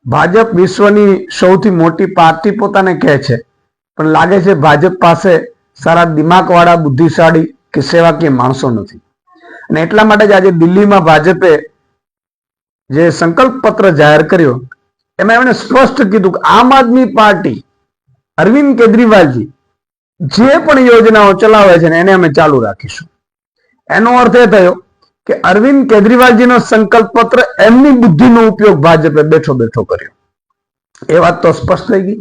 ભાજપ વિશ્વની સૌથી મોટી પાર્ટી પોતાને કહે છે, પણ લાગે છે ભાજપ પાસે સારા દિમાગવાળા બુદ્ધિશાળી કે સેવાકીય માણસો નથી. અને એટલા માટે જ આજે દિલ્હીમાં ભાજપે જે સંકલ્પ પત્ર જાહેર કર્યો એમાં એમણે સ્પષ્ટ કીધું કે આમ આદમી પાર્ટી અરવિંદ કેજરીવાલજી જે પણ યોજનાઓ ચલાવે છે ને એને અમે ચાલુ રાખીશું. એનો અર્થ એ થયો કે અરવિંદ કેજરીવાલજીનો સંકલ્પ પત્ર એમની બુદ્ધિનો ઉપયોગ ભાજપે બેઠો બેઠો કર્યો. એ વાત તો સ્પષ્ટ થઈ ગઈ.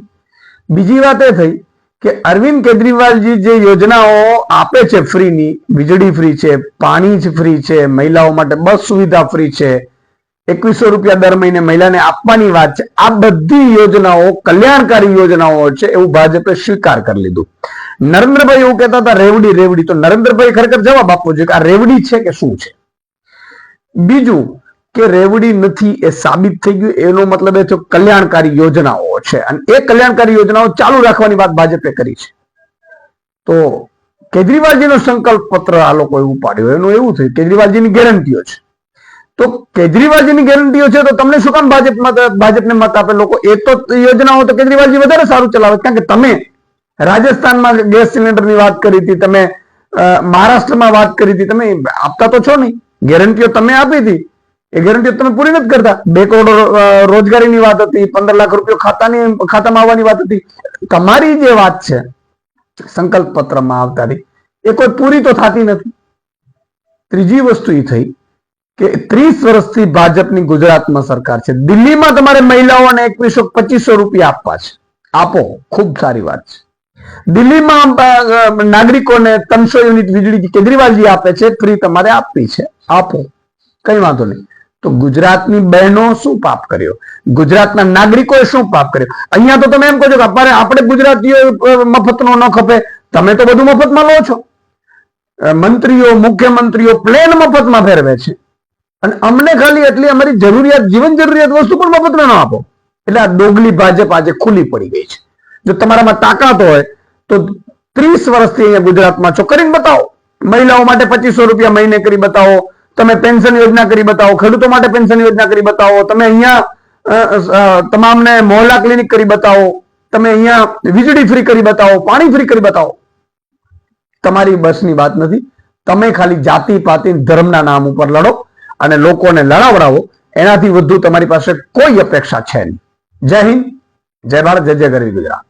બીજી વાત એ થઈ કે અરવિંદ કેજરીવાલજી જે યોજનાઓ આપે છે ફ્રીની, વીજળી ફ્રી છે, પાણી ફ્રી છે, મહિલાઓ માટે બસ સુવિધા ફ્રી છે, 2100 રૂપિયા દર મહિને મહિલાને આપવાની વાત છે, આ બધી યોજનાઓ કલ્યાણકારી યોજનાઓ છે એવું ભાજપે સ્વીકાર કરી લીધું. નરેન્દ્રભાઈ એવું કહેતા હતા રેવડી રેવડી, તો નરેન્દ્રભાઈ ખરેખર જવાબ આપવો જોઈએ કે આ રેવડી છે કે શું છે. બીજું કે રેવડી નથી એ સાબિત થઈ ગયું, એનો મતલબ એ થયો કલ્યાણકારી યોજનાઓ છે અને એ કલ્યાણકારી યોજનાઓ ચાલુ રાખવાની વાત ભાજપે કરી છે. તો કેજરીવાલજીનો સંકલ્પ પત્ર આ લોકોએ ઉપાડ્યો, એનું એવું થયું કેજરીવાલજીની ગેરંટીઓ છે. તો કેજરીવાલજીની ગેરંટીઓ છે તો તમને શું કામ ભાજપને મત આપે લોકો? એ તો યોજનાઓ તો કેજરીવાલજી વધારે સારું ચલાવે, કારણ કે તમે રાજસ્થાનમાં ગેસ સિલિન્ડરની વાત કરી હતી, તમે મહારાષ્ટ્રમાં વાત કરી હતી, તમે આપતા તો છો નહીં. ગેરંટીઓ તમે આપી હતી, એ ગેરંટીઓ તમે પૂરી નથી કરતા. 2 કરોડ રોજગારીની વાત હતી, 15 લાખ રૂપિયા ખાતામાં આવવાની વાત હતી. તમારી જે વાત છે સંકલ્પ પત્રમાં આવતાની એ કોઈ પૂરી તો થતી નથી. ત્રીજી વસ્તુ એ થઈ કે 30 વર્ષથી ભાજપની ગુજરાતમાં સરકાર છે. દિલ્હીમાં તમારે મહિલાઓને 2100-2500 રૂપિયા આપવા છે, આપો, ખૂબ સારી વાત છે. દિલ્હીમાં નાગરિકોને 300 યુનિટ વીજળી કેજરીવાલજી આપે છે, ફ્રી તમારે આપવી છે, આપો, કઈ વાંધો નહીં. તો ગુજરાતની બહેનો શું પાપ કર્યો? ગુજરાતના નાગરિકોએ શું પાપ કર્યો? અહીંયા તો તમે એમ કહો છો કે આપણે ગુજરાતીઓ મફતનો ન ખપે, તમે તો બધું મફતમાં લો છો. મંત્રીઓ, મુખ્યમંત્રીઓ પ્લેન મફતમાં ફેરવે છે અને અમને ખાલી એટલી અમારી જરૂરિયાત, જીવન જરૂરિયાત વસ્તુ પણ મફતમાં ન આપો. એટલે આ ડોગલી ભાજપ આજે ખુલ્લી પડી ગઈ છે. જો તમારામાં તાકાત હોય તો 30 વર્ષથી અહીંયા ગુજરાતમાં છો, કરીને બતાવો. મહિલાઓ માટે 2500 રૂપિયા મહિને કરી બતાવો, તમે પેન્શન યોજના કરી બતાવો, ખેડૂતો માટે પેન્શન યોજના કરી બતાવો, તમે અહીંયા તમામને મોહલ્લા ક્લિનિક કરી બતાવો, તમે અહીંયા વીજળી ફ્રી કરી બતાવો, પાણી ફ્રી કરી બતાવો. તમારી બસની વાત નથી. તમે ખાલી જાતિ પાતિ ધર્મના નામ ઉપર લડો અને લોકોને લડાવડાવો. એનાથી વધુ તમારી પાસે કોઈ અપેક્ષા છે નહીં. જય હિન્દ, જય ભારત, જય જય ગરવી ગુજરાત.